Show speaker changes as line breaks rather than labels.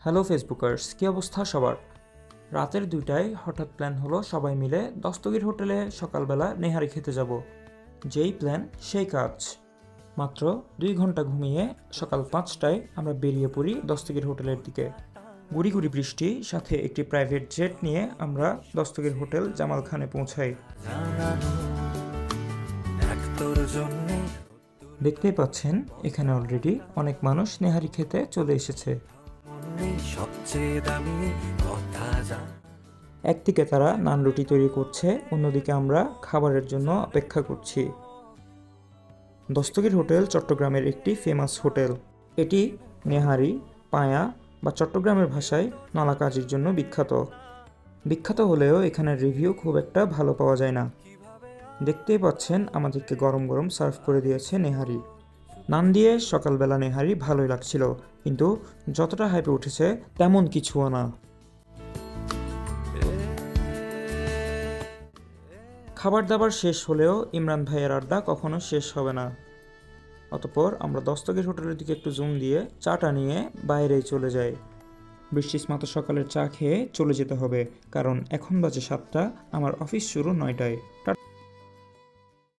Hello ফেসবুকার্স, কী অবস্থা সবার? রাতের 2টায় হঠাৎ প্ল্যান হলো সবাই মিলে দস্তগীর হোটেলে সকালবেলা নেহারি খেতে যাব। যেই প্ল্যান সেই কাজ। মাত্র 2 ঘন্টা ঘুমিয়ে সকাল 5টায় আমরা বেরিয়ে পড়ি দস্তগীর হোটেলের দিকে। গুড়ি গুড়ি বৃষ্টি, সাথে একটি প্রাইভেট জেট নিয়ে আমরা দস্তগীর হোটেল জামাল খানে পৌঁছাই। দেখতেই পাচ্ছেন এখানে অলরেডি অনেক মানুষ নেহারি খেতে চলে এসেছে। একদিকে তারা নান রুটি তৈরি করছে, অন্যদিকে আমরা খাবারের জন্য অপেক্ষা করছি। দস্তগীর হোটেল চট্টগ্রামের একটি ফেমাস হোটেল। এটি নেহারি, পায়া বা চট্টগ্রামের ভাষায় নলা কাজির জন্য বিখ্যাত হলেও এখানের রিভিউ খুব একটা ভালো পাওয়া যায় না। দেখতেই পাচ্ছেন আমাদেরকে গরম গরম সার্ভ করে দিয়েছে নেহারি। নান দিয়ে সকালবেলা নেহারি ভালোই লাগছিল, কিন্তু যতটা হাইপে উঠেছে তেমন কিছুও না। খাবার দাবার শেষ হলেও ইমরান ভাইয়ের আড্ডা কখনো শেষ হবে না। অতঃপর আমরা দস্তগীর হোটেলের দিকে একটু জুম দিয়ে চাটা নিয়ে বাইরেই চলে যাই। বৃষ্টিস্নাত সকালের চা খেয়ে চলে যেতে হবে, কারণ এখন বাজে 7টা, আমার অফিস শুরু 9টায়।